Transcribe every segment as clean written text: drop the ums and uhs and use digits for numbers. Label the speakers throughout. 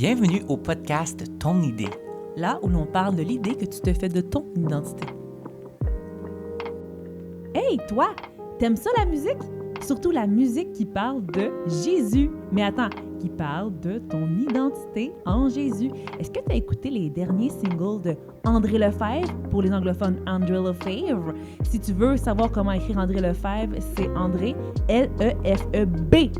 Speaker 1: Bienvenue au podcast Ton idée.
Speaker 2: Là où l'on parle de l'idée que tu te fais de ton identité. Hey, toi, t'aimes ça la musique? Surtout la musique qui parle de Jésus. Mais attends, qui parle de ton identité en Jésus. Est-ce que tu as écouté les derniers singles de André Lefebvre, pour les anglophones André Lefebvre? Si tu veux savoir comment écrire André Lefebvre, c'est André, L-E-F-E-B-V-R-E.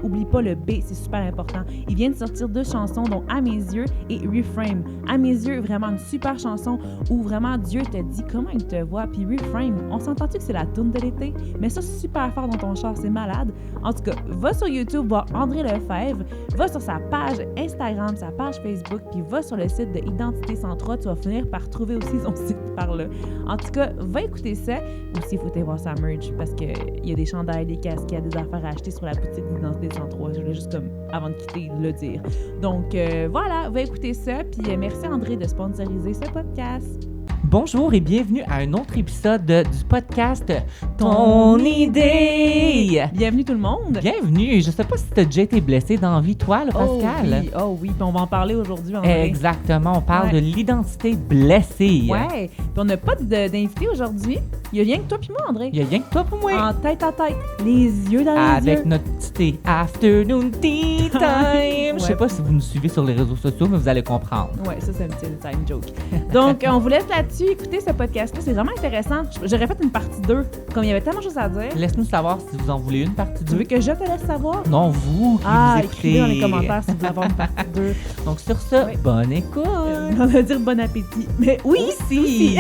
Speaker 2: Oublie pas le B, c'est super important. Il vient de sortir 2 chansons, dont À mes yeux et Reframe. À mes yeux, vraiment une super chanson où vraiment Dieu te dit comment il te voit. Puis Reframe, on s'entend-tu que c'est la toune de l'été? Mais ça, c'est super fort dans ton char, c'est malade. En tout cas, va sur YouTube, voir André Lefebvre, va sur sa page Instagram, sa page Facebook, puis va sur le site de Identité 103, tu vas finir par trouver aussi son site par là. En tout cas, va écouter ça. Aussi, il faut aller voir sa merch parce qu'il y a des chandails, des casquettes, des affaires à acheter sur la boutique d'Identité 103. Je voulais juste comme, avant de quitter, le dire. Donc voilà, va écouter ça. Puis merci André de sponsoriser ce podcast.
Speaker 1: Bonjour et bienvenue à un autre épisode du podcast Ton idée.
Speaker 2: Bienvenue tout le monde.
Speaker 1: Bienvenue. Je sais pas si tu as déjà été blessé dans la vie, toi, là, Pascal.
Speaker 2: Oh oui. Puis on va en parler aujourd'hui, André.
Speaker 1: Exactement. On parle de l'identité blessée.
Speaker 2: Ouais. Puis on n'a pas d'invité aujourd'hui. Il y a rien que toi puis moi, André.
Speaker 1: Il y a rien que toi pour moi.
Speaker 2: En tête à tête. Les yeux dans les yeux.
Speaker 1: Avec notre petit thé. Afternoon tea time.
Speaker 2: Ouais.
Speaker 1: Je sais pas si vous nous suivez sur les réseaux sociaux, mais vous allez comprendre.
Speaker 2: Ouais, ça, c'est un petit time joke. Donc, on vous laisse là-dessus. Écoutez ce podcast-là. C'est vraiment intéressant. J'aurais fait une partie 2. Comme il y avait tellement de choses à dire.
Speaker 1: Laisse-nous savoir si vous en voulez une partie 2.
Speaker 2: Tu veux que je te laisse savoir?
Speaker 1: Non, vous qui vous écoutez.
Speaker 2: Écrivez dans les commentaires si vous voulez avoir une partie 2.
Speaker 1: Donc, sur ça,
Speaker 2: Oui.
Speaker 1: bonne écoute.
Speaker 2: On va dire bon appétit. Mais oui,
Speaker 1: aussi.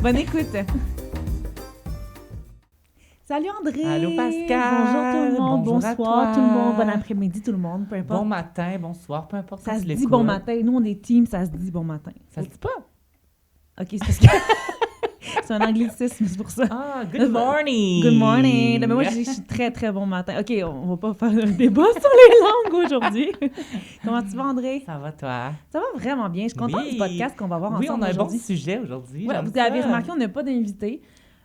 Speaker 2: bonne écoute. Salut André!
Speaker 1: Allô Pascal!
Speaker 2: Bonjour tout le monde,
Speaker 1: Bonjour à
Speaker 2: bonsoir
Speaker 1: toi.
Speaker 2: tout le monde, bon après-midi tout le monde, peu importe.
Speaker 1: Bon matin, bonsoir, peu importe.
Speaker 2: Ça
Speaker 1: si
Speaker 2: se
Speaker 1: tu
Speaker 2: dit
Speaker 1: l'écoutes.
Speaker 2: bon matin. Nous, on est team, ça se dit bon matin.
Speaker 1: Ça se dit pas?
Speaker 2: OK, c'est parce que... c'est un anglicisme, c'est pour ça.
Speaker 1: Ah, good morning!
Speaker 2: Good morning! Mais moi, je suis très, très bon matin. OK, on va pas faire un débat sur les langues aujourd'hui. Comment tu vas, André?
Speaker 1: Ça va, toi?
Speaker 2: Ça va vraiment bien. Je suis contente
Speaker 1: Oui.
Speaker 2: du podcast qu'on va avoir ensemble
Speaker 1: Oui, on a un bon
Speaker 2: aujourd'hui.
Speaker 1: sujet aujourd'hui.
Speaker 2: Ouais,
Speaker 1: j'aime
Speaker 2: vous avez
Speaker 1: ça.
Speaker 2: remarqué, on n'a pas d'invité.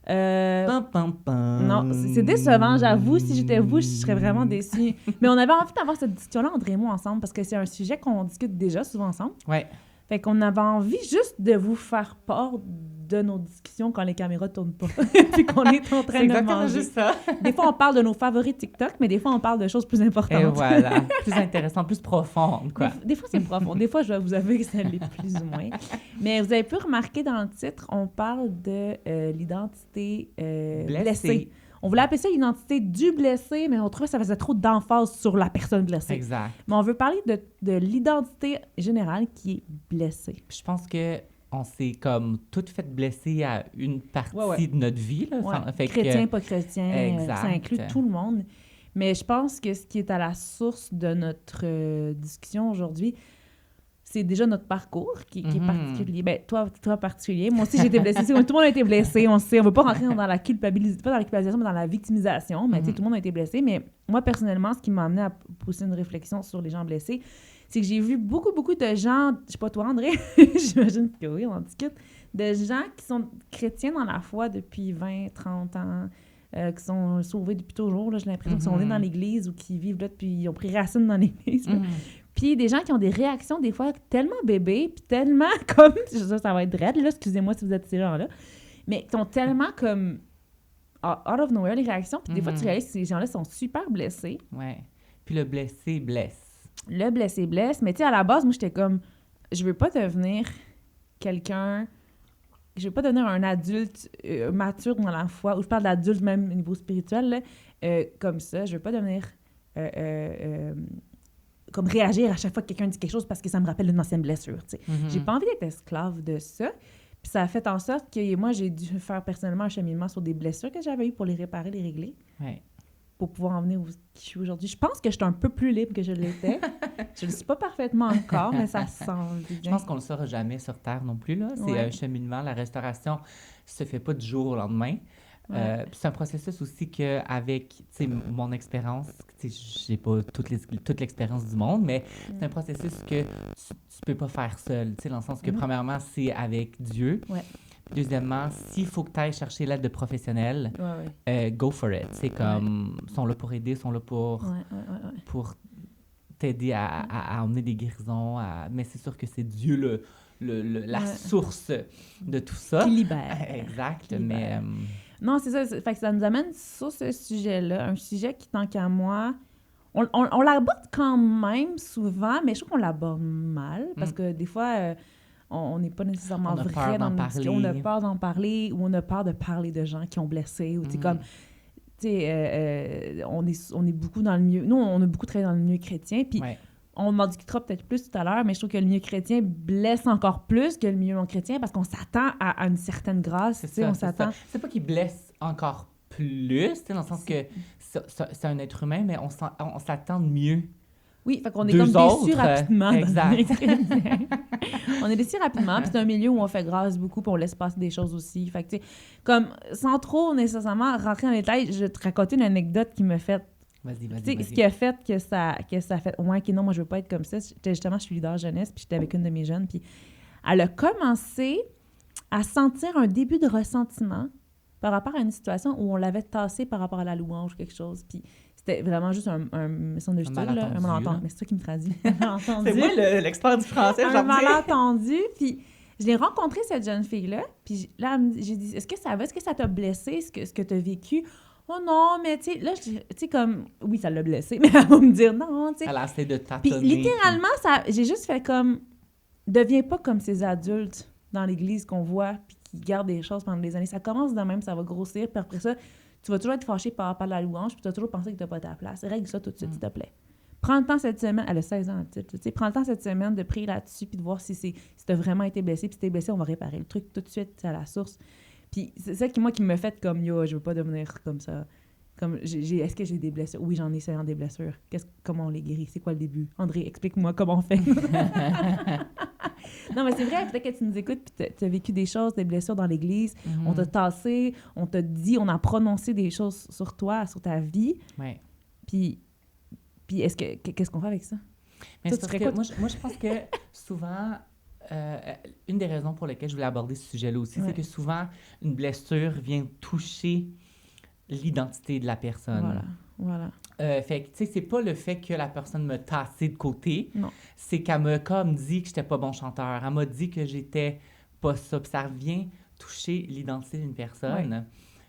Speaker 1: Pam, pam, pam.
Speaker 2: Non, c'est décevant, j'avoue. Si j'étais vous, je serais vraiment déçue. Mais on avait envie d'avoir cette discussion-là, André et moi, ensemble, parce que c'est un sujet qu'on discute déjà souvent ensemble.
Speaker 1: Ouais.
Speaker 2: Fait qu'on avait envie juste de vous faire part de nos discussions quand les caméras tournent pas. Puis qu'on est en train
Speaker 1: C'est
Speaker 2: de
Speaker 1: exactement
Speaker 2: manger.
Speaker 1: juste ça.
Speaker 2: Des fois, on parle de nos favoris TikTok, mais des fois, on parle de choses plus importantes.
Speaker 1: Et voilà. Plus intéressant, plus profonde, quoi.
Speaker 2: Des fois, c'est profond. Des fois, je vais vous avouer que ça l'est plus ou moins. Mais vous avez pu remarquer dans le titre, on parle de l'identité blessée. On voulait appeler ça l'identité du blessé, mais on trouvait que ça faisait trop d'emphase sur la personne blessée.
Speaker 1: Exact.
Speaker 2: Mais on veut parler de l'identité générale qui est blessée.
Speaker 1: Puis je pense que on s'est comme toutes fait blesser à une partie
Speaker 2: Ouais.
Speaker 1: de notre vie. Là.
Speaker 2: Ouais.
Speaker 1: Fait que-
Speaker 2: Chrétien, pas chrétien,
Speaker 1: Exact.
Speaker 2: ça inclut tout le monde. Mais je pense que ce qui est à la source de notre discussion aujourd'hui, c'est déjà notre parcours qui est particulier. Ben, toi particulier. Moi aussi, j'ai été blessée. Tout le monde a été blessé. On sait, on ne veut pas rentrer dans la culpabilisation, pas dans la culpabilisation, mais dans la victimisation. Mais tu sais, tout le monde a été blessé. Mais moi, personnellement, ce qui m'a amené à pousser une réflexion sur les gens blessés, c'est que j'ai vu beaucoup de gens, je sais pas toi, André, j'imagine que oui, on en discute, de gens qui sont chrétiens dans la foi depuis 20, 30 ans, qui sont sauvés depuis toujours. Là, j'ai l'impression qu'ils sont nés dans l'Église ou qui vivent là depuis, ils ont pris racine dans l'Église. Puis des gens qui ont des réactions des fois tellement bébés, puis tellement comme, ça va être raide, là, excusez-moi si vous êtes ces gens-là, mais qui sont tellement comme out of nowhere les réactions, puis des fois tu réalises que ces gens-là sont super blessés.
Speaker 1: Ouais. Puis le blessé blesse.
Speaker 2: Le blessé blesse, mais tu sais, à la base, moi, j'étais comme, je veux pas devenir quelqu'un, je veux pas devenir un adulte mature dans la foi, ou je parle d'adulte même au niveau spirituel, là, comme ça, je veux pas devenir... comme réagir à chaque fois que quelqu'un dit quelque chose parce que ça me rappelle une ancienne blessure, tu sais. J'ai pas envie d'être esclave de ça. Puis ça a fait en sorte que moi, j'ai dû faire personnellement un cheminement sur des blessures que j'avais eues pour les réparer, les régler,
Speaker 1: Ouais.
Speaker 2: pour pouvoir en venir où je suis aujourd'hui. Je pense que je suis un peu plus libre que je l'étais. Je ne le suis pas parfaitement encore, mais ça sent bien.
Speaker 1: Je pense qu'on ne le saura jamais sur Terre non plus. Là. C'est un cheminement. La restauration se fait pas du jour au lendemain.
Speaker 2: Ouais.
Speaker 1: Puis c'est un processus aussi qu'avec mon expérience, j'ai pas toute l'expérience du monde, mais c'est un processus que tu peux pas faire seul. Dans le sens que, premièrement, c'est avec Dieu.
Speaker 2: Ouais.
Speaker 1: Deuxièmement, s'il faut que tu ailles chercher l'aide de professionnels, go for it. C'est comme, sont là pour aider, sont là pour t'aider à emmener des guérisons, mais c'est sûr que c'est Dieu la source de tout ça.
Speaker 2: Qui libère.
Speaker 1: Exact,
Speaker 2: Qui
Speaker 1: mais...
Speaker 2: libère. Non, c'est ça. Fait que ça nous amène sur ce sujet-là, un sujet qui, tant qu'à moi, on l'aborde quand même souvent, mais je trouve qu'on l'aborde mal, parce que des fois, on n'est pas nécessairement vrai dans nos discussions. On a peur d'en parler, ou on a peur de parler de gens qui ont blessé, ou comme... Tu sais, on est beaucoup dans le milieu... Nous, on a beaucoup travaillé dans le milieu chrétien, puis on en discutera peut-être plus tout à l'heure, mais je trouve que le milieu chrétien blesse encore plus que le milieu non chrétien, parce qu'on s'attend à une certaine grâce.
Speaker 1: C'est pas qu'il blesse encore plus, dans le sens que c'est un être humain, mais on s'attend de mieux.
Speaker 2: Oui, fait qu'on est comme déçus rapidement.
Speaker 1: Exact.
Speaker 2: On est déçus rapidement, puis c'est un milieu où on fait grâce beaucoup, puis on laisse passer des choses aussi. Fait que, tu sais, comme, sans trop nécessairement rentrer en détail, je vais te raconter une anecdote qui me fait...
Speaker 1: Vas-y.
Speaker 2: Ce qui a fait que ça a fait... Ouais, OK, non, moi, je veux pas être comme ça. Justement, je suis leader jeunesse, puis j'étais avec une de mes jeunes, puis elle a commencé à sentir un début de ressentiment par rapport à une situation où on l'avait tassée par rapport à la louange ou quelque chose, puis c'était vraiment juste un malentendu. Mais c'est toi qui me traduis.
Speaker 1: C'est moi l'expert du français.
Speaker 2: Un malentendu. Puis je l'ai rencontré, cette jeune fille-là. Puis là, j'ai dit, est-ce que ça va? Est-ce que ça t'a blessé, ce que tu as vécu? Oh non, mais tu sais, là, tu sais, comme, oui, ça l'a blessé, mais elle va me dire non, tu sais.
Speaker 1: Elle a essayé de tâtonner.
Speaker 2: Puis littéralement, j'ai juste fait comme, deviens pas comme ces adultes dans l'église qu'on voit, puis qui gardent des choses pendant des années. Ça commence de même, ça va grossir, puis après ça, tu vas toujours être fâché par rapport à la louange, puis tu vas toujours penser que tu n'as pas ta place. Règle ça tout de suite, s'il te plaît. Prends le temps cette semaine, elle a 16 ans, tu sais, prends le temps cette semaine de prier là-dessus, puis de voir si tu as vraiment été blessé, puis si tu es blessé, on va réparer le truc tout de suite, à la source. Puis c'est ça qui me fait comme, yo, je veux pas devenir comme ça. Comme, est-ce que j'ai des blessures? Oui, j'en ai 50 des blessures. Comment on les guérit? C'est quoi le début? André, explique-moi comment on fait. Non, mais c'est vrai, peut-être que tu nous écoutes puis tu as vécu des choses, des blessures dans l'Église. On t'a tassé, on t'a dit, on a prononcé des choses sur toi, sur ta vie.
Speaker 1: Ouais.
Speaker 2: Puis qu'est-ce qu'on fait avec ça?
Speaker 1: Mais toi, c'est parce que moi, je pense que souvent, une des raisons pour lesquelles je voulais aborder ce sujet-là aussi, c'est que souvent, une blessure vient toucher l'identité de la personne.
Speaker 2: Voilà.
Speaker 1: Fait que, tu sais, c'est pas le fait que la personne me tassait de côté,
Speaker 2: non.
Speaker 1: C'est qu'elle m'a comme dit que j'étais pas bon chanteur. Elle m'a dit que j'étais pas ça. Puis ça vient toucher l'identité d'une personne. Ouais.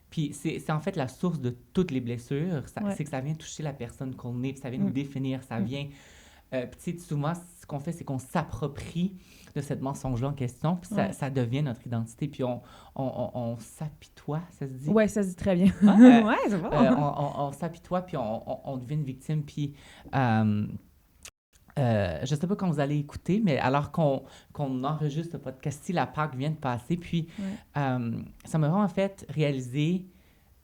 Speaker 1: Puis c'est en fait la source de toutes les blessures. C'est que ça vient toucher la personne qu'on est, puis ça vient nous définir, ça vient... puis tu sais, souvent, ce qu'on fait, c'est qu'on s'approprie de cette mensonge-là en question, puis ça devient notre identité, puis on s'apitoie, ça se dit?
Speaker 2: Oui, ça se dit très bien. Ouais, c'est bon.
Speaker 1: On s'apitoie, puis on devient une victime, puis... je ne sais pas quand vous allez écouter, mais alors qu'on enregistre ce podcast-ci, la Pâque vient de passer, puis ça m'a vraiment fait réaliser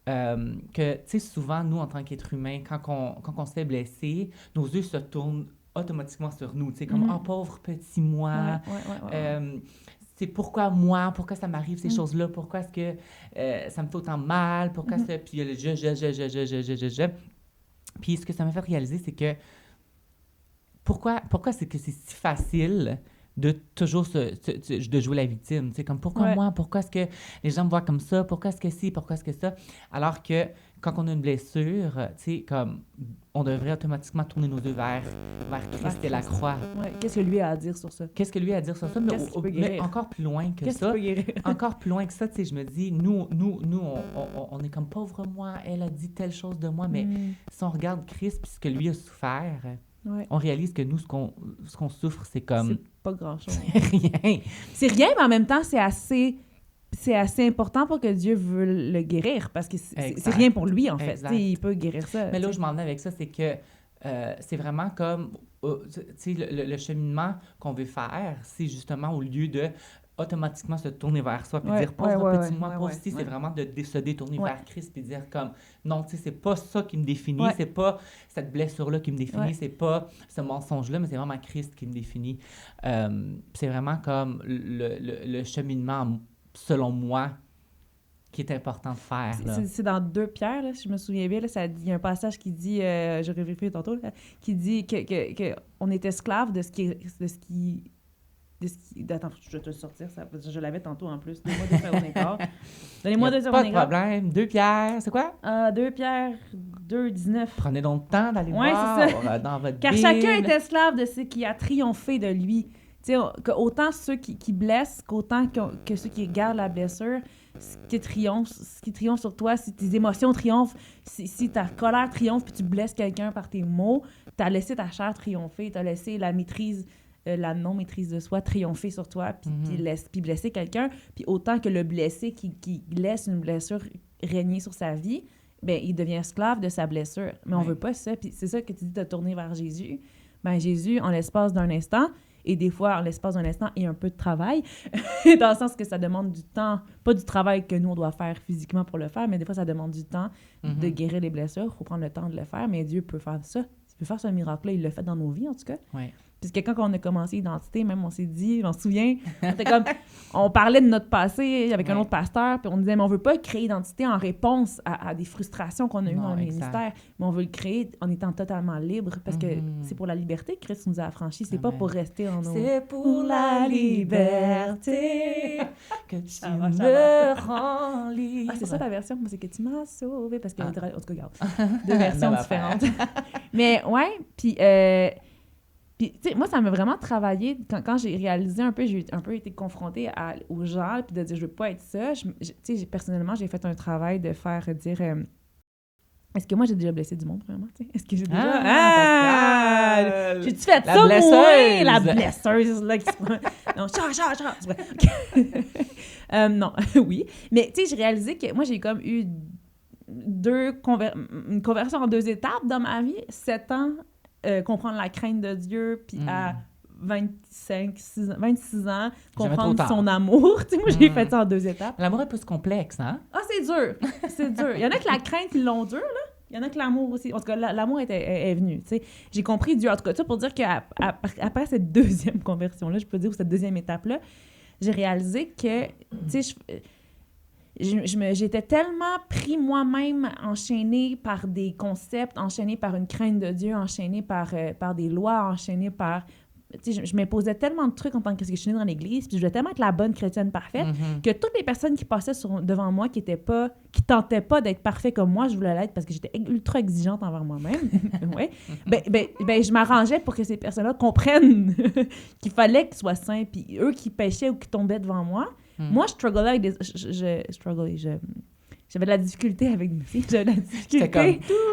Speaker 1: que, tu sais, souvent, nous, en tant qu'êtres humains, quand on se fait blesser, nos yeux se tournent automatiquement sur nous, tu sais, comme « Oh, pauvre petit moi! » C'est pourquoi moi, pourquoi ça m'arrive ces choses-là, pourquoi est-ce que ça me fait autant mal, pourquoi c'est... Puis il y a le je. Puis ce que ça m'a fait réaliser, c'est que pourquoi c'est que c'est si facile de toujours de jouer la victime, tu sais, comme pourquoi moi, pourquoi est-ce que les gens me voient comme ça, pourquoi est-ce que ci, pourquoi est-ce que ça, alors que quand on a une blessure, tu sais, comme on devrait automatiquement tourner nos yeux vers Christ et la croix.
Speaker 2: Ouais. Qu'est-ce que lui a à dire sur ça?
Speaker 1: Qu'est-ce que lui a à dire sur ça? Mais encore plus loin que ça. Encore plus loin que ça, tu sais, je me dis, nous on est comme pauvre moi, elle a dit telle chose de moi, mais si on regarde Christ puis ce que lui a souffert, on réalise que nous, ce qu'on souffre, c'est comme...
Speaker 2: C'est pas grand-chose.
Speaker 1: rien.
Speaker 2: C'est rien, mais en même temps, c'est assez important pour que Dieu veut le guérir, parce que c'est rien pour lui, en fait. Il peut guérir ça.
Speaker 1: Mais là où je m'en venais avec ça, c'est que c'est vraiment comme... tu sais, le cheminement qu'on veut faire, c'est justement au lieu de automatiquement se tourner vers soi puis dire pauvre petit moi, pauvre si, c'est vraiment de se détourner vers Christ puis dire comme non, tu sais, c'est pas ça qui me définit, c'est pas cette blessure-là qui me définit, c'est pas ce mensonge-là, mais c'est vraiment Christ qui me définit. C'est vraiment comme le cheminement, selon moi, qui est important de faire.
Speaker 2: C'est dans 2 Pierre, là, si je me souviens bien, là, il y a un passage qui dit, je vérifie tantôt, là, qui dit que on est esclave de ce qui Attends, je vais te le sortir, je l'avais tantôt en plus. Donne-moi 2 secondes d'écart. Donnez-moi 2 secondes d'écart.
Speaker 1: Pas de problème. 2 Pierre, c'est quoi?
Speaker 2: 2 Pierre 2, 19.
Speaker 1: Prenez donc le temps d'aller
Speaker 2: Ouais,
Speaker 1: voir
Speaker 2: c'est ça.
Speaker 1: dans votre
Speaker 2: Car
Speaker 1: Bible.
Speaker 2: chacun est esclave de ce qui a triomphé de lui. Tu sais, autant ceux qui blessent qu'autant que ceux qui gardent la blessure, ce qui triomphe sur toi, si tes émotions triomphent, si ta colère triomphe puis tu blesses quelqu'un par tes mots, t'as laissé ta chair triompher, t'as laissé la maîtrise, la non-maîtrise de soi triompher sur toi puis blesser quelqu'un. Puis autant que le blessé qui laisse une blessure régner sur sa vie, ben il devient esclave de sa blessure. Mais on veut pas ça. Puis c'est ça que tu dis de tourner vers Jésus. Ben Jésus, en l'espace d'un instant, et des fois, en l'espace d'un instant, et un peu de travail, dans le sens que ça demande du temps, pas du travail que nous, on doit faire physiquement pour le faire, mais des fois, ça demande du temps de guérir les blessures. Il faut prendre le temps de le faire, mais Dieu peut faire ça. Il peut faire ce miracle-là. Il l'a fait dans nos vies, en tout cas.
Speaker 1: Ouais.
Speaker 2: Puisque quand on a commencé l'identité, même on s'est dit, on se souvient, on parlait de notre passé avec un autre pasteur, puis on disait, mais on veut pas créer l'identité en réponse à des frustrations qu'on a eues dans le ministère, mais on veut le créer en étant totalement libre, parce que c'est pour la liberté que Christ nous a affranchis, c'est pas pour rester en nos...
Speaker 1: C'est pour la liberté que tu me rends libre.
Speaker 2: Ah, c'est ça ta version? Moi, c'est que tu m'as sauvé, parce que... En tout cas, regarde, deux versions différentes. Mais ouais, puis... Puis, tu sais, moi, ça m'a vraiment travaillé. Quand j'ai réalisé un peu, j'ai un peu été confrontée aux gens, puis de dire, je veux pas être ça. Tu sais, personnellement, j'ai fait un travail de faire dire... est-ce que moi, j'ai déjà blessé du monde, premièrement? T'sais? Est-ce que j'ai déjà... j'ai-tu fait ça,
Speaker 1: blesseuse.
Speaker 2: moi? La blesseuse, là, qui se prend... Non, non, oui. Mais, tu sais, j'ai réalisé que moi, j'ai comme eu une conversion en 2 étapes dans ma vie. 7 ans... comprendre la crainte de Dieu, puis à 26 ans, comprendre son amour. Tu sais, moi, j'ai fait ça en 2 étapes.
Speaker 1: L'amour est plus complexe, hein?
Speaker 2: Ah, c'est dur! C'est dur. Il y en a que la crainte, ils l'ont dur, là. Il y en a que l'amour aussi. En tout cas, l'amour est venu, tu sais. J'ai compris Dieu. En tout cas, ça pour dire qu'après cette 2e conversion-là, je peux dire, ou cette 2e étape-là, j'ai réalisé que, tu sais, j'étais tellement pris moi-même, enchaînée par des concepts, enchaînée par une crainte de Dieu, enchaînée par des lois, enchaînée par... Tu sais, je m'imposais tellement de trucs en tant que je suis née dans l'Église, puis je voulais tellement être la bonne chrétienne parfaite, que toutes les personnes qui passaient devant moi, qui tentaient pas d'être parfait comme moi, je voulais l'être parce que j'étais ultra exigeante envers moi-même. Ouais. Ben, je m'arrangeais pour que ces personnes-là comprennent qu'il fallait qu'ils soient saints, puis eux qui péchaient ou qui tombaient devant moi, moi, je strugglais avec des... J'avais de la difficulté avec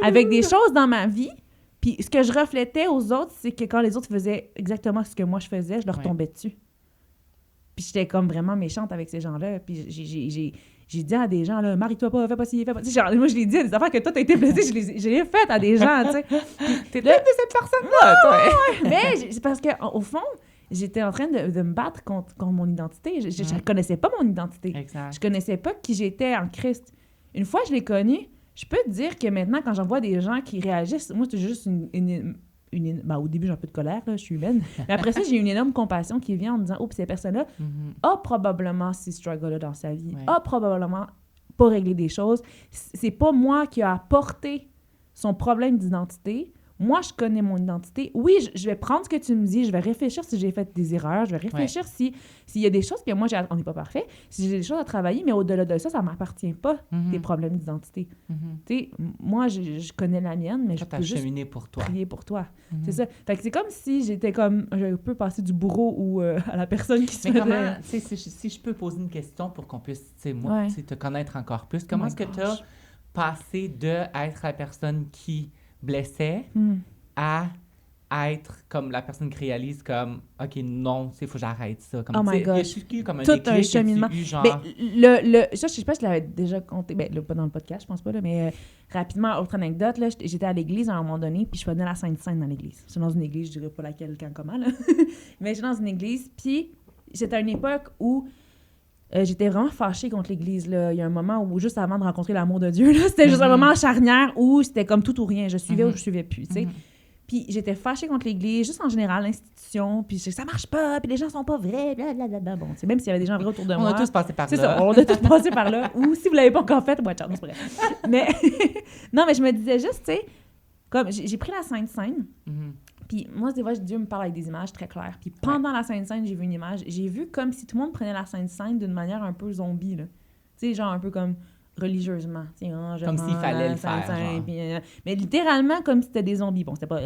Speaker 2: avec des choses dans ma vie. Puis ce que je reflétais aux autres, c'est que quand les autres faisaient exactement ce que moi je faisais, je leur tombais dessus. Puis j'étais comme vraiment méchante avec ces gens-là. Puis j'ai dit à des gens, là, marie-toi pas, fais pas ci, fais pas... Genre, moi, je l'ai dit à des affaires que toi, t'as été blessée, je l'ai fait à des gens, tu sais.
Speaker 1: T'es peut-être de cette personne-là, toi!
Speaker 2: Mais c'est parce qu'au fond... J'étais en train de me battre contre mon identité. Je ne connaissais pas mon identité.
Speaker 1: Exact.
Speaker 2: Je connaissais pas qui j'étais en Christ. Une fois que je l'ai connu, je peux te dire que maintenant, quand j'en vois des gens qui réagissent, moi, c'est juste au début, j'ai un peu de colère, là, je suis humaine. Mais après ça, j'ai une énorme compassion qui vient en me disant, oh, puis cette personne-là a probablement ces struggles-là dans sa vie, a probablement pas réglé des choses. C'est pas moi qui a apporté son problème d'identité. Moi, je connais mon identité. Oui, je vais prendre ce que tu me dis, je vais réfléchir si j'ai fait des erreurs, je vais réfléchir s'il y a des choses que moi, on n'est pas parfait, si j'ai des choses à travailler, mais au-delà de ça, ça ne m'appartient pas, tes problèmes d'identité. Tu sais, moi, je connais la mienne, mais je peux juste prier pour toi. C'est ça. Fait que c'est comme si j'étais comme, je peux passer du bourreau ou à la personne qui se fait...
Speaker 1: comment, si je peux poser une question pour qu'on puisse, te connaître encore plus, comment est-ce que tu as passé de être la personne qui blessait à être comme la personne qui réalise comme OK, non, il faut que j'arrête ça. Comme,
Speaker 2: oh my God.
Speaker 1: Il y a comme un
Speaker 2: tout
Speaker 1: déclic
Speaker 2: un cheminement.
Speaker 1: Genre...
Speaker 2: Ça, je sais pas si je l'avais déjà compté, là, pas dans le podcast, je pense pas, là, mais rapidement, autre anecdote, là, j'étais à l'église à un moment donné, puis je faisais la Sainte Seine dans l'église. J'étais dans une église, je dirais pas laquelle, quand, comment, là. Mais j'étais dans une église, puis j'étais à une époque où j'étais vraiment fâchée contre l'Église. Là. Il y a un moment où, juste avant de rencontrer l'amour de Dieu, là, c'était juste un moment charnière où c'était comme tout ou rien. Je suivais ou je suivais plus, tu sais. Puis j'étais fâchée contre l'Église, juste en général, l'institution. Puis ça marche pas, puis les gens sont pas vrais, blablabla. Bon, même s'il y avait des gens vrais autour de moi.
Speaker 1: On a tous passé par là.
Speaker 2: C'est ça, on a tous passé par là. Ou si vous l'avez pas encore fait, moi, ciao, c'est vrai. Mais, non, mais je me disais juste, tu sais, comme j'ai pris la Sainte Seine. Puis moi, des fois, Dieu me parle avec des images très claires. Puis pendant la Sainte Seine, j'ai vu une image. J'ai vu comme si tout le monde prenait la Sainte Seine d'une manière un peu zombie, là. Tu sais, genre un peu comme religieusement.
Speaker 1: Comme s'il fallait le faire, genre.
Speaker 2: Mais littéralement, comme si c'était des zombies. Bon, c'était pas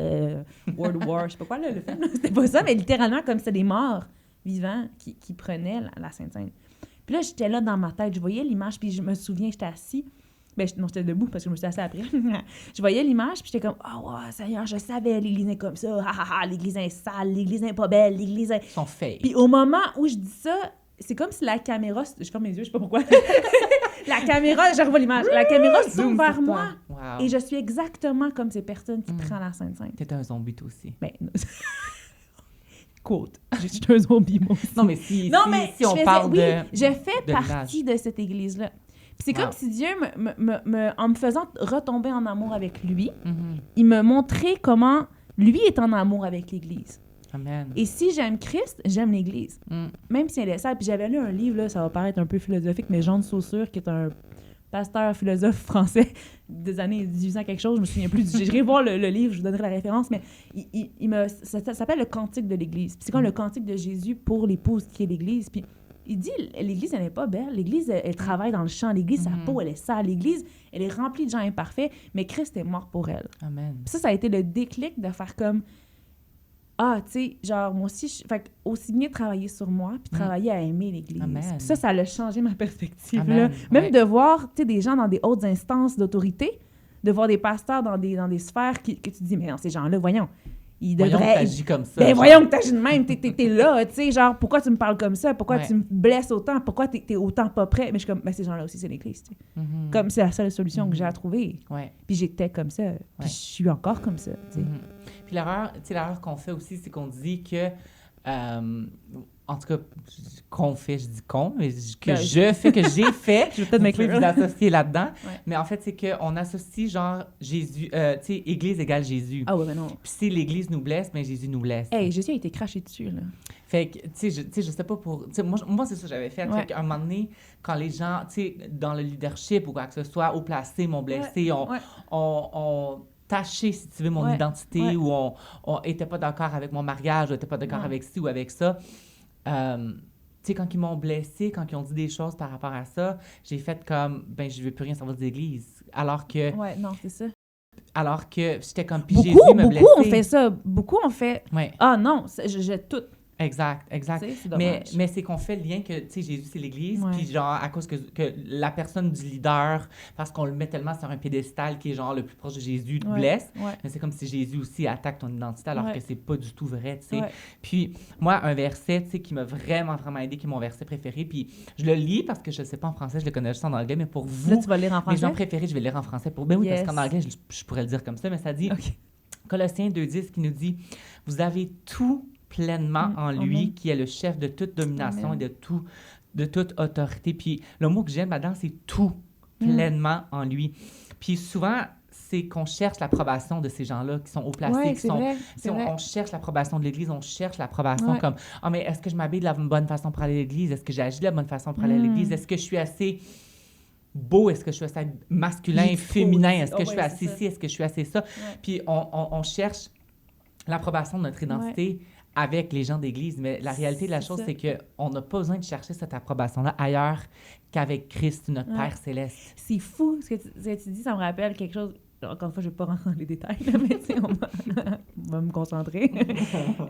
Speaker 2: World War, je sais pas quoi, là, le film. C'était pas ça, mais littéralement, comme si c'était des morts vivants qui prenaient la Sainte-Seine. Puis là, j'étais là dans ma tête, je voyais l'image, puis je me souviens, j'étais assis. Non, j'étais debout parce que je me suis assise après. Je voyais l'image, puis j'étais comme « Oh, wow, Seigneur, je savais, l'Église est comme ça. L'Église est sale, l'Église est pas belle, l'Église est... »
Speaker 1: Ils sont fake.
Speaker 2: Puis au moment où je dis ça, c'est comme si la caméra... Je ferme mes yeux, je sais pas pourquoi. La caméra, je revois l'image. La caméra se tourne vers moi.
Speaker 1: Wow.
Speaker 2: Et je suis exactement comme ces personnes qui prennent la Sainte-Seine.
Speaker 1: T'étais un zombie, toi aussi.
Speaker 2: Ben... Quote. Je suis un zombie, moi aussi.
Speaker 1: Non, mais si on parle de...
Speaker 2: Oui, je fais partie de cette Église-là. Puis c'est comme si Dieu, en me faisant retomber en amour avec lui, il me montrait comment lui est en amour avec l'Église.
Speaker 1: Amen.
Speaker 2: Et si j'aime Christ, j'aime l'Église. Même si elle est sale. Puis j'avais lu un livre, là, ça va paraître un peu philosophique, mais Jean de Saussure, qui est un pasteur philosophe français des années 1800 quelque chose, je me souviens plus. J'irai voir le livre, je vous donnerai la référence, mais ça s'appelle le Cantique de l'Église. Puis c'est comme le Cantique de Jésus pour l'épouse qui est l'Église. Puis il dit, l'Église, elle n'est pas belle. L'Église, elle travaille dans le champ. L'Église, sa peau, elle est sale. L'Église, elle est remplie de gens imparfaits, mais Christ est mort pour elle.
Speaker 1: Amen.
Speaker 2: Puis ça a été le déclic de faire comme... tu sais, genre, moi aussi, fait aussi bien travailler sur moi, puis travailler à aimer l'Église.
Speaker 1: Amen.
Speaker 2: Puis ça a changé ma perspective,
Speaker 1: Amen.
Speaker 2: là. Même de voir, tu sais, des gens dans des hautes instances d'autorité, de voir des pasteurs dans des sphères que tu te dis, mais non, ces gens-là, voyons, ils devraient...
Speaker 1: Voyons que t'agis comme ça.
Speaker 2: Ben voyons que t'agis de même, t'es là, tu sais, genre, pourquoi tu me parles comme ça? Pourquoi
Speaker 1: Ouais.
Speaker 2: tu me blesses autant? Pourquoi t'es autant pas prêt? Mais je suis comme, ben ces gens-là aussi, c'est l'Église, tu sais. Comme c'est la seule solution que j'ai à trouver.
Speaker 1: Ouais.
Speaker 2: Puis j'étais comme ça, puis je suis encore comme ça, tu sais.
Speaker 1: Puis l'erreur qu'on fait aussi, c'est qu'on dit que... en tout cas, qu'on fait, je dis qu'on, mais que je fais, que j'ai fait.
Speaker 2: Je vais peut-être m'écrire.
Speaker 1: Vous associer là-dedans.
Speaker 2: Ouais.
Speaker 1: Mais en fait, c'est qu'on associe genre Jésus, tu sais, Église égale Jésus.
Speaker 2: Ah ouais, mais non.
Speaker 1: Puis si l'Église nous blesse, mais Jésus nous blesse.
Speaker 2: Hey, Jésus a été craché dessus, là.
Speaker 1: Fait que, tu sais, je sais pas pour... Tu sais, moi c'est ça que j'avais fait.
Speaker 2: Ouais.
Speaker 1: Fait qu'à un moment donné, quand les gens, tu sais, dans le leadership ou quoi que ce soit, au placé, m'ont blessé, on taché, si tu veux, mon identité, ou on était pas d'accord avec mon mariage, ou était pas d'accord avec ci ou avec ça. Tu sais, quand ils m'ont blessé, quand ils ont dit des choses par rapport à ça, j'ai fait comme, ben, je veux plus rien savoir des églises. Alors que...
Speaker 2: Ouais, non, c'est ça.
Speaker 1: Alors que j'étais comme, puis
Speaker 2: Beaucoup,
Speaker 1: Jésus me blessait.
Speaker 2: beaucoup ont fait ça. Beaucoup ont fait,
Speaker 1: Ouais.
Speaker 2: ah non, je jette tout.
Speaker 1: Exact.
Speaker 2: Tu sais, c'est dommage.
Speaker 1: Mais c'est qu'on fait le lien que, tu sais, Jésus, c'est l'Église,
Speaker 2: Ouais.
Speaker 1: puis genre, à cause que la personne du leader, parce qu'on le met tellement sur un piédestal qui est genre le plus proche de Jésus, te blesse, mais c'est comme si Jésus aussi attaque ton identité, alors que c'est pas du tout vrai, tu sais. Ouais. Puis moi, un verset, tu sais, qui m'a vraiment, vraiment aidé, qui est mon verset préféré, puis je le lis parce que je sais pas en français, je le connais juste en anglais, mais pour vous,
Speaker 2: là, tu vas le lire en français?
Speaker 1: mes gens préférés, je vais le lire en français. Ben oui, parce qu'en anglais, je pourrais le dire comme ça, mais ça dit, Colossiens 2:10, qui nous dit, « Vous avez tout pleinement en lui, qui est le chef de toute domination et de toute autorité. » Puis le mot que j'aime là-dedans, c'est tout pleinement en lui. Puis souvent, c'est qu'on cherche l'approbation de ces gens-là qui sont haut placés. On cherche l'approbation de l'Église, on cherche l'approbation comme « Ah, mais est-ce que je m'habille de la bonne façon pour aller à l'Église? Est-ce que j'agis de la bonne façon pour aller à l'Église? Est-ce que je suis assez beau? Est-ce que je suis assez masculin, féminin? Est-ce que je suis assez ci? Est-ce que je suis assez ça? » Puis on cherche l'approbation de notre identité avec les gens d'église, mais la réalité de la chose, c'est qu'on n'a pas besoin de chercher cette approbation-là ailleurs qu'avec Christ, notre Père céleste.
Speaker 2: C'est fou, ce que tu dis, ça me rappelle quelque chose, encore une fois, je ne vais pas rentrer dans les détails, mais tu sais, on va me concentrer.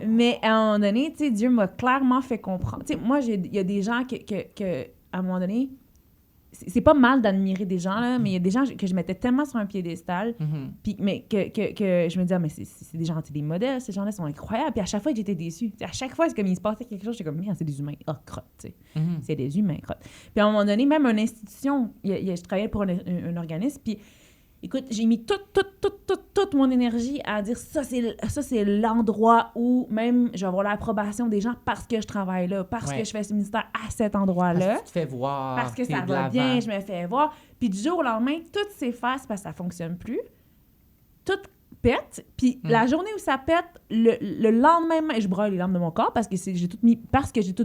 Speaker 2: Mais à un moment donné, tu sais, Dieu m'a clairement fait comprendre. Tu sais, moi, il y a des gens que à un moment donné, c'est pas mal d'admirer des gens, là, mais il y a des gens que je mettais tellement sur un piédestal, puis, mais que je me disais, mais c'est des gens, c'est des modèles, ces gens-là sont incroyables. Puis à chaque fois, j'étais déçue. T'sais, à chaque fois, c'est comme il se passait quelque chose, j'étais comme, merde, c'est des humains. Ah, crotte, tu sais. C'est des humains, crotte. Puis à un moment donné, même une institution, je travaillais pour un organisme, puis écoute, j'ai mis toute mon énergie à dire ça, c'est l'endroit où même je vais avoir l'approbation des gens parce que je travaille là, parce que je fais ce ministère à cet endroit-là.
Speaker 1: Parce que tu te fais voir.
Speaker 2: Parce que ça va bien, je me fais voir. Puis du jour au lendemain, tout s'efface parce que ça ne fonctionne plus. Tout pète. Puis la journée où ça pète, le lendemain, je brûle les larmes de mon corps parce que j'ai tout mis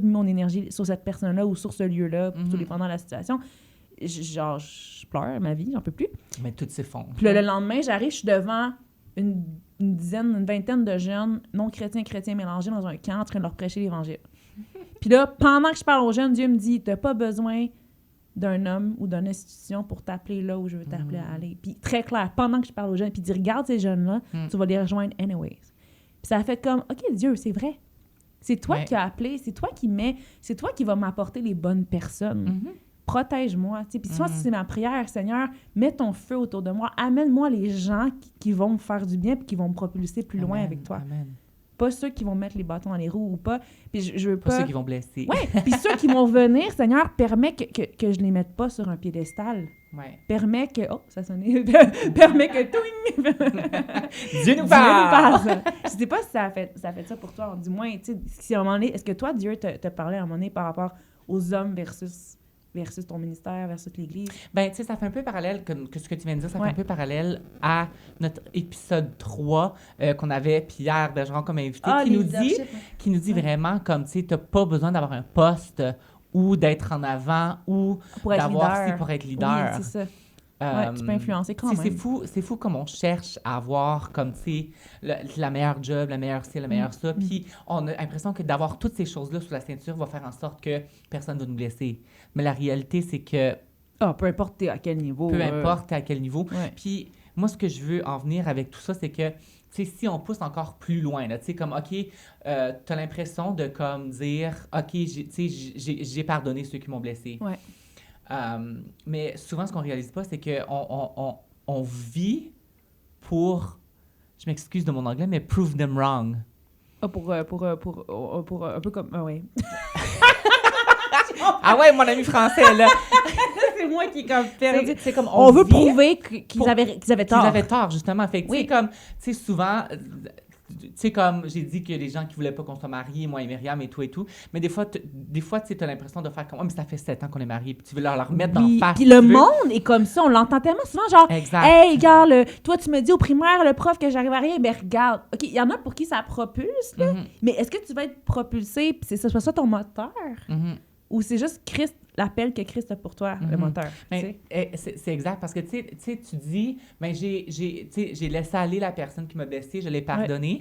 Speaker 2: mon énergie sur cette personne-là ou sur ce lieu-là, tout dépendant de la situation. Je pleure ma vie, j'en peux plus. Mais
Speaker 1: tout s'effondre.
Speaker 2: Puis le lendemain, j'arrive, je suis devant une vingtaine de jeunes non-chrétiens, chrétiens mélangés dans un camp en train de leur prêcher l'Évangile. Puis là, pendant que je parle aux jeunes, Dieu me dit, t'as pas besoin d'un homme ou d'une institution pour t'appeler là où je veux t'appeler à aller. Puis très clair, pendant que je parle aux jeunes, puis dis, regarde ces jeunes-là, tu vas les rejoindre anyways. Puis ça a fait comme, OK, Dieu, c'est vrai. C'est toi qui as appelé, c'est toi qui vas m'apporter les bonnes personnes. Protège-moi. Puis soit c'est ma prière, Seigneur, mets ton feu autour de moi, amène-moi les gens qui vont me faire du bien puis qui vont me propulser plus loin avec toi.
Speaker 1: Amen.
Speaker 2: Pas ceux qui vont mettre les bâtons dans les roues ou pas. Puis je veux
Speaker 1: Pas
Speaker 2: pas...
Speaker 1: ceux qui vont blesser.
Speaker 2: Oui, puis ceux qui vont venir, Seigneur, permets que je les mette pas sur un piédestal.
Speaker 1: Ouais.
Speaker 2: Permets que... Oh, ça sonnait. Permets que...
Speaker 1: Dieu nous parle!
Speaker 2: Je sais pas si ça a fait ça pour toi. Dis-moi, tu sais, si à un moment donné, est-ce que toi, Dieu te parlait à un moment donné par rapport aux hommes versus ton ministère, versus l'Église?
Speaker 1: Ben, tu sais, ça fait un peu parallèle, que ce que tu viens de dire, ça fait un peu parallèle à notre épisode 3 qu'on avait Pierre Bergeron comme invité, qui nous dit vraiment comme, tu sais, t'as pas besoin d'avoir un poste ou d'être en avant ou
Speaker 2: pour être
Speaker 1: d'avoir
Speaker 2: leader.
Speaker 1: Pour être leader.
Speaker 2: Oui, c'est ça. Tu peux influencer quand même.
Speaker 1: C'est fou comme on cherche à avoir comme, tu sais, la meilleure job, la meilleure ci, la meilleure ça. Puis on a l'impression que d'avoir toutes ces choses-là sous la ceinture va faire en sorte que personne ne va nous blesser. Mais la réalité, c'est que...
Speaker 2: peu importe à quel niveau.
Speaker 1: Peu importe à quel niveau.
Speaker 2: Ouais.
Speaker 1: Puis moi, ce que je veux en venir avec tout ça, c'est que, tu sais, si on pousse encore plus loin, tu sais, comme, OK, t'as l'impression de, comme, dire, OK, j'ai pardonné ceux qui m'ont blessé.
Speaker 2: Ouais.
Speaker 1: Mais souvent, ce qu'on réalise pas, c'est qu'on vit pour, je m'excuse de mon anglais, mais prove them wrong.
Speaker 2: Pour un peu comme... ouais.
Speaker 1: Ah ouais, mon ami français, là!
Speaker 2: C'est moi qui est comme perdu.
Speaker 1: C'est comme
Speaker 2: on veut prouver qu'ils avaient tort.
Speaker 1: Qu'ils avaient tort, justement. Fait que, tu sais, comme, tu sais, souvent... Tu sais, comme j'ai dit que les gens qui voulaient pas qu'on soit mariés, moi et Myriam et tout, mais des fois, tu sais, as l'impression de faire comme, mais ça fait 7 ans qu'on est mariés, puis tu veux leur remettre dans le face.
Speaker 2: Puis le monde est comme ça, on l'entend tellement souvent, genre,
Speaker 1: exact.
Speaker 2: Hey, regarde, toi, tu me dis au primaire, le prof, que j'arrive à rien, ben regarde. OK, il y en a pour qui ça propulse, là, mais est-ce que tu vas être propulsé, puis c'est ça ton moteur? Ou c'est juste Christ, l'appel que Christ a pour toi, le moteur?
Speaker 1: C'est exact, parce que tu sais, tu dis, ben, j'ai laissé aller la personne qui m'a blessée, je l'ai pardonnée,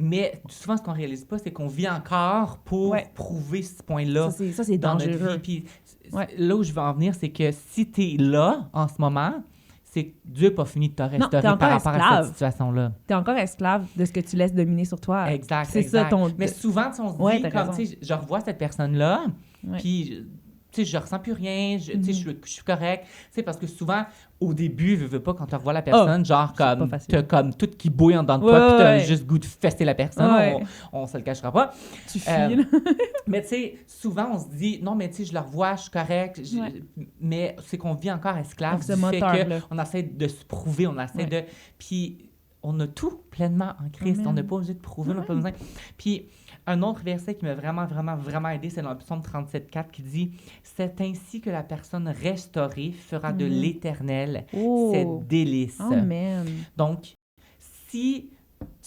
Speaker 1: mais souvent, ce qu'on réalise pas, c'est qu'on vit encore pour prouver ce point-là.
Speaker 2: Ça, c'est
Speaker 1: dans
Speaker 2: dangereux.
Speaker 1: notre vie. Puis là où je veux en venir, c'est que si tu es là, en ce moment, c'est que Dieu n'a pas fini de te restaurer par rapport à cette situation-là.
Speaker 2: Tu es encore esclave de ce que tu laisses dominer sur toi.
Speaker 1: Exact,
Speaker 2: c'est
Speaker 1: exact.
Speaker 2: Ça, ton...
Speaker 1: Mais souvent, on se dit, comme, tu sais, je revois cette personne-là, puis... Tu sais, je ressens plus rien, tu sais, je suis correct. Tu sais, parce que souvent, au début, veux pas, quand tu revois la personne, genre, comme, t'as comme tout qui bouille en dedans de toi, puis t'as juste goût de fester la personne, on se le cachera pas.
Speaker 2: Tu files.
Speaker 1: Mais tu sais, souvent, on se dit, non, mais tu sais, je la revois, je suis correct, mais c'est qu'on vit encore esclave du fait qu'on essaie de se prouver, on essaie de... Puis, on a tout pleinement en Christ, on n'a pas besoin de prouver, on n'a pas besoin... Puis... Un autre verset qui m'a vraiment, vraiment, vraiment aidé, c'est dans le psaume 37,4 qui dit « C'est ainsi que la personne restaurée fera de l'Éternel ses délices. »
Speaker 2: Amen.
Speaker 1: Donc, si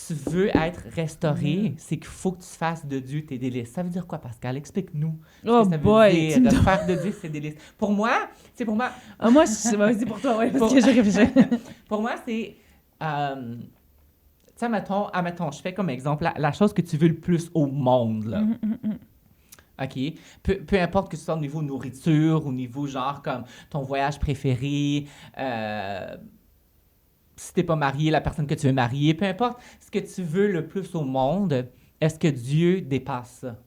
Speaker 1: tu veux être restauré, c'est qu'il faut que tu fasses de Dieu tes délices. Ça veut dire quoi, Pascal? Explique-nous ce que ça veut dire, de faire de Dieu ses délices. Pour moi, c'est pour moi...
Speaker 2: moi, c'est pour toi, oui, parce que j'ai réfléchi.
Speaker 1: Pour moi, c'est... Tu sais, admettons, je fais comme exemple la chose que tu veux le plus au monde, là. OK? Peu importe que ce soit au niveau nourriture, au niveau genre comme ton voyage préféré, si t'es pas marié, la personne que tu veux marier, peu importe ce que tu veux le plus au monde, est-ce que Dieu dépasse ça?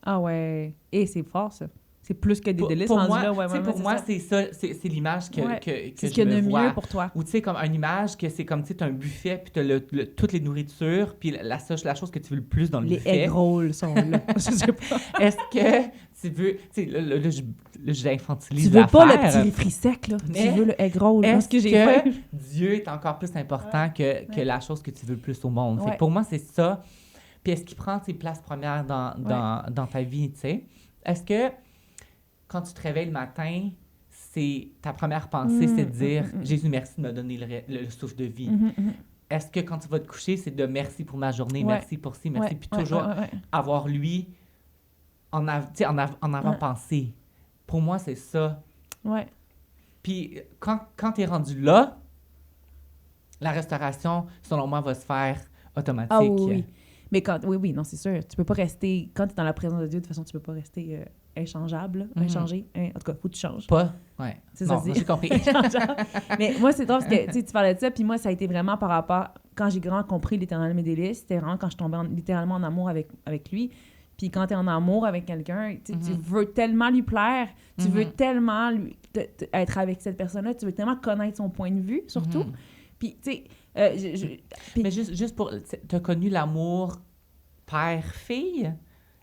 Speaker 2: Ah ouais. Et c'est fort, ça. C'est plus que des délices.
Speaker 1: Pour moi, c'est ça, c'est l'image que
Speaker 2: c'est ce
Speaker 1: je me vois.
Speaker 2: Mieux pour toi.
Speaker 1: Ou tu sais, comme une image que c'est comme, tu sais, t'as un buffet, puis t'as toutes les nourritures, puis la chose que tu veux le plus dans le buffet.
Speaker 2: Les egg rolls sont là. Je sais pas.
Speaker 1: Est-ce que tu veux... Tu sais, là, j'infantilise
Speaker 2: l'affaire. Tu veux pas le petit fruit sec, là.
Speaker 1: Mais
Speaker 2: tu veux le egg roll.
Speaker 1: Est-ce que Dieu est encore plus important que la chose que tu veux le plus au monde? Fait que pour moi, c'est ça. Puis est-ce qu'il prend tes places premières dans ta vie, tu sais? Est-ce que quand tu te réveilles le matin, c'est ta première pensée, c'est de dire « Jésus, merci de me donner le souffle de vie. Est-ce que quand tu vas te coucher, c'est de « merci pour ma journée, merci pour ci, merci », puis toujours avoir lui en avant-pensée. Pour moi, c'est ça.
Speaker 2: Ouais.
Speaker 1: Puis quand tu es rendu là, la restauration, selon moi, va se faire automatique.
Speaker 2: Ah oui. Mais oui, non, c'est sûr. Tu peux pas rester... Quand tu es dans la présence de Dieu, de toute façon, tu peux pas rester inchangeable, inchangé. En tout cas, faut que tu changes.
Speaker 1: Pas? Ouais.
Speaker 2: C'est
Speaker 1: non,
Speaker 2: ça,
Speaker 1: j'ai compris.
Speaker 2: Mais moi, c'est drôle parce que tu parlais de ça, puis moi, ça a été vraiment par rapport... Quand j'ai vraiment compris l'Éternel mes délices, c'était vraiment quand je tombais littéralement en amour avec lui. Puis quand tu es en amour avec quelqu'un, tu veux tellement lui plaire, tu veux tellement être avec cette personne-là, tu veux tellement connaître son point de vue, surtout. Puis, tu sais...
Speaker 1: Mais juste pour... Tu as connu l'amour père-fille?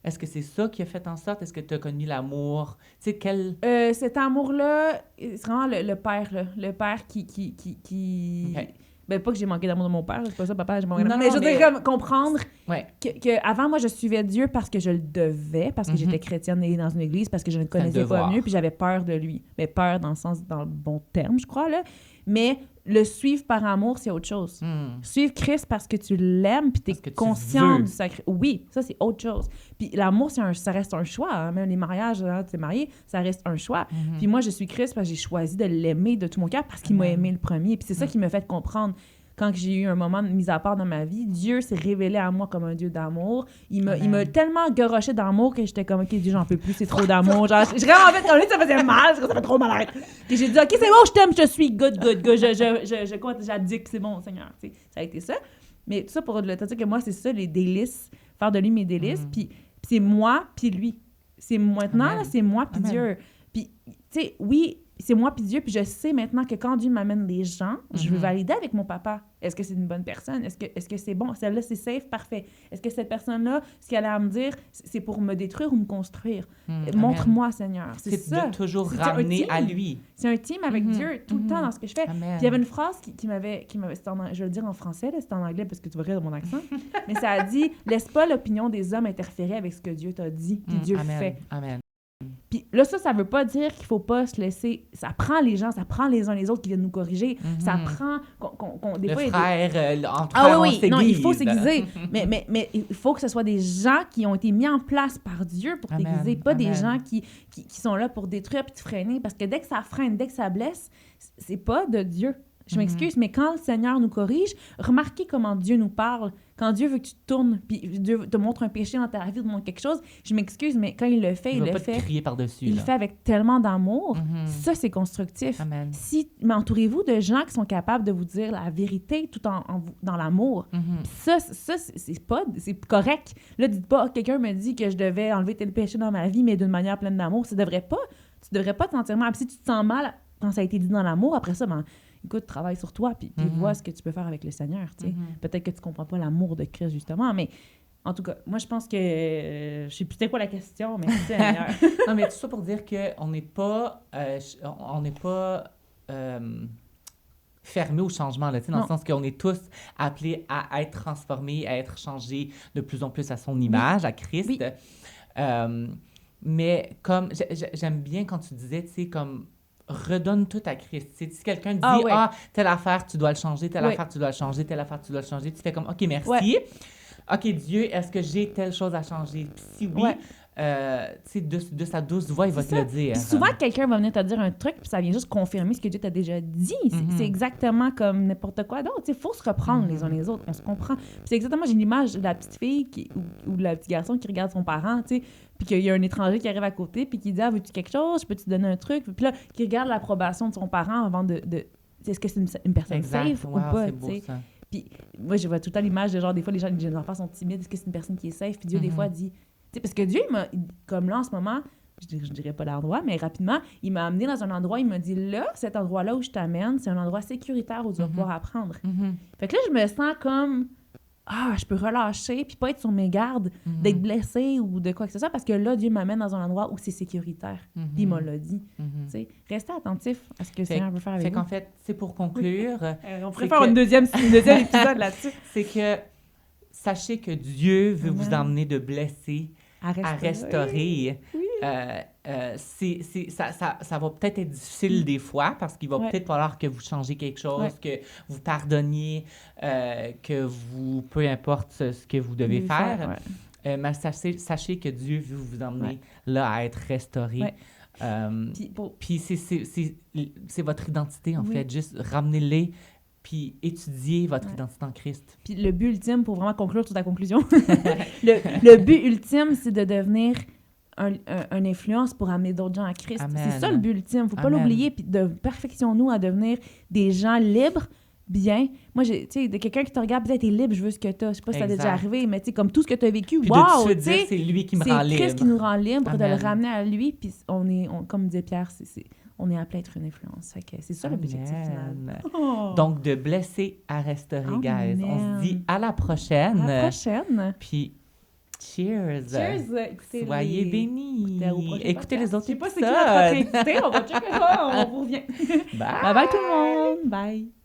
Speaker 1: Est-ce que c'est ça qui a fait en sorte? Est-ce que tu as connu l'amour? Tu sais, quel...
Speaker 2: cet amour-là, c'est vraiment le père, là. Le père qui...
Speaker 1: Okay.
Speaker 2: Ben, pas que j'ai manqué d'amour de mon père, c'est pas ça, papa, j'ai manqué
Speaker 1: Non,
Speaker 2: d'amour. Mais je veux dire, comme comprendre
Speaker 1: ouais.
Speaker 2: que avant moi, je suivais Dieu parce que je le devais, parce que j'étais chrétienne et dans une église, parce que je ne connaissais pas mieux, puis j'avais peur de lui. Mais peur dans le bon terme, je crois, là. Mais le suivre par amour, c'est autre chose. Suivre Christ parce que tu l'aimes, puis tu es conscient du sacré. Oui, ça, c'est autre chose. Puis l'amour, ça reste un choix. Hein. Même les mariages, tu es marié, ça reste un choix. Puis moi, je suis Christ parce que j'ai choisi de l'aimer de tout mon cœur parce qu'il m'a aimé le premier. Puis c'est ça qui m'a fait comprendre. Quand j'ai eu un moment de mise à part dans ma vie, Dieu s'est révélé à moi comme un Dieu d'amour. Il m'a tellement garoché d'amour que j'étais comme, OK, Dieu, j'en peux plus, c'est trop d'amour. Genre, j'ai vraiment en fait, comme lui, ça faisait mal, ça fait trop mal. Et j'ai dit, OK, c'est bon, je t'aime, je suis good. J'abdique, c'est bon, Seigneur. T'sais, ça a été ça. Mais tout ça pour te dire que moi, c'est ça, les délices, faire de lui mes délices. Puis c'est moi, puis lui. C'est maintenant, là, c'est moi, puis Dieu. Puis, tu sais, oui, c'est moi puis Dieu, puis je sais maintenant que quand Dieu m'amène des gens, je veux valider avec mon papa. Est-ce que c'est une bonne personne? Est-ce que c'est bon? Celle-là, c'est safe? Parfait. Est-ce que cette personne-là, ce qu'elle a à me dire, c'est pour me détruire ou me construire? Montre-moi, Seigneur. C'est ça.
Speaker 1: De toujours ramener à lui.
Speaker 2: C'est un team avec Dieu, tout le temps, dans ce que je fais.
Speaker 1: Amen.
Speaker 2: Puis il y avait une phrase qui m'avait je vais le dire en français, là, c'est en anglais parce que tu vas rire de mon accent, mais ça a dit « Laisse pas l'opinion des hommes interférer avec ce que Dieu t'a dit, puis Dieu fait. »
Speaker 1: Amen.
Speaker 2: Puis là, ça veut pas dire qu'il faut pas se laisser... Ça prend les gens, ça prend les uns les autres qui viennent nous corriger. Ça prend des
Speaker 1: le
Speaker 2: fois,
Speaker 1: frère, entre
Speaker 2: frères,
Speaker 1: on s'aiguise.
Speaker 2: Non, il faut s'aiguiser. mais il faut que ce soit des gens qui ont été mis en place par Dieu pour t'aiguiser, pas des gens qui sont là pour détruire puis te freiner. Parce que dès que ça freine, dès que ça blesse, c'est pas de Dieu. Je m'excuse, mais quand le Seigneur nous corrige, remarquez comment Dieu nous parle. Quand Dieu veut que tu te tournes, puis Dieu te montre un péché dans ta vie, te montre quelque chose, je m'excuse, mais quand il le fait, il le fait.
Speaker 1: Crier par-dessus.
Speaker 2: Il le fait avec tellement d'amour. Ça, c'est constructif.
Speaker 1: Amen.
Speaker 2: Mais entourez-vous de gens qui sont capables de vous dire la vérité tout dans l'amour. Ça, c'est correct. Là, dites pas, quelqu'un me dit que je devais enlever tel péché dans ma vie, mais d'une manière pleine d'amour. Tu devrais pas te sentir mal. Puis si tu te sens mal quand ça a été dit dans l'amour, après ça, écoute, travaille sur toi, puis vois ce que tu peux faire avec le Seigneur, tu sais. Peut-être que tu comprends pas l'amour de Christ, justement, mais en tout cas, moi, je pense que... je sais plus c'était quoi la question, mais Seigneur.
Speaker 1: Non, mais tout ça pour dire qu'on n'est pas... fermé au changement, là, dans le sens qu'on est tous appelés à être transformés, à être changés de plus en plus à son image, à Christ.
Speaker 2: Oui.
Speaker 1: Mais comme... J'aime bien quand tu disais, tu sais, comme... redonne tout à Christ. Si quelqu'un dit telle affaire, tu dois le changer, telle affaire, tu dois le changer, telle affaire, tu dois le changer, tu fais comme, OK, merci.
Speaker 2: Ouais.
Speaker 1: OK, Dieu, est-ce que j'ai telle chose à changer? Puis si oui, de sa douce voix, il va te le dire.
Speaker 2: Puis souvent, quelqu'un va venir te dire un truc, puis ça vient juste confirmer ce que Dieu t'a déjà dit. C'est exactement comme n'importe quoi d'autre. Il faut se reprendre les uns les autres, on se comprend. Puis c'est exactement, j'ai l'image de la petite fille ou de la petite garçon qui regarde son parent, tu sais, puis qu'il y a un étranger qui arrive à côté, puis qui dit « Ah, veux-tu quelque chose? Je peux te donner un truc? » Puis là, qui regarde l'approbation de son parent avant de est-ce que c'est une personne safe ou pas?
Speaker 1: C'est beau, ça.
Speaker 2: Puis moi, je vois tout le temps l'image de genre, des fois, les enfants sont timides. Est-ce que c'est une personne qui est safe? Puis Dieu, des fois, dit... Tu sais, parce que Dieu, comme là, en ce moment, je dirais pas l'endroit, mais rapidement, il m'a amené dans un endroit, il m'a dit, là, cet endroit-là où je t'amène, c'est un endroit sécuritaire où tu vas pouvoir apprendre. Fait que là, je me sens comme... je peux relâcher, puis pas être sur mes gardes, d'être blessée ou de quoi que ce soit, parce que là, Dieu m'amène dans un endroit où c'est sécuritaire. Puis il m'a l'a dit. Restez attentif à ce que le Seigneur veut faire avec vous.
Speaker 1: Fait qu'en fait, c'est pour conclure...
Speaker 2: on pourrait faire un deuxième épisode là-dessus.
Speaker 1: C'est que sachez que Dieu veut vous emmener de blessés à restaurer. Oui. Ça va peut-être être difficile des fois parce qu'il va peut-être falloir que vous changiez quelque chose, que vous pardonniez, que vous, peu importe ce que vous devez faire. Mais sachez que Dieu veut vous emmener là à être restauré. Puis c'est votre identité, en fait. Juste ramenez-les puis étudier votre identité en Christ.
Speaker 2: Puis le but ultime, pour vraiment conclure sur ta conclusion, le but ultime, c'est de devenir une influence pour amener d'autres gens à Christ.
Speaker 1: Amen.
Speaker 2: C'est ça le but ultime, faut pas
Speaker 1: Amen.
Speaker 2: l'oublier, puis de perfectionnons-nous à devenir des gens libres, bien. Moi, tu sais, de quelqu'un qui te regarde, peut-être t'es libre, je veux ce que t'as. Je sais pas si ça t'est déjà arrivé, mais tu sais, comme tout ce que t'as vécu,
Speaker 1: puis
Speaker 2: wow!
Speaker 1: de te dire, c'est lui qui me rend libre.
Speaker 2: C'est Christ qui nous rend libre,
Speaker 1: Amen.
Speaker 2: de le ramener à lui, puis comme disait Pierre, on est appelé à être une influence. Fait que c'est ça l'objectif final. Oh.
Speaker 1: Donc, de blesser à restaurer,
Speaker 2: Amen.
Speaker 1: guys. On se dit à la prochaine.
Speaker 2: À la prochaine.
Speaker 1: Puis, cheers.
Speaker 2: Cheers.
Speaker 1: Soyez bénis. Écoutez les autres
Speaker 2: épisodes. Je sais pas
Speaker 1: épisodes.
Speaker 2: c'est qui notre invité. On va checker ça. On vous revient.
Speaker 1: Bye.
Speaker 2: Bye bye tout le monde. Bye.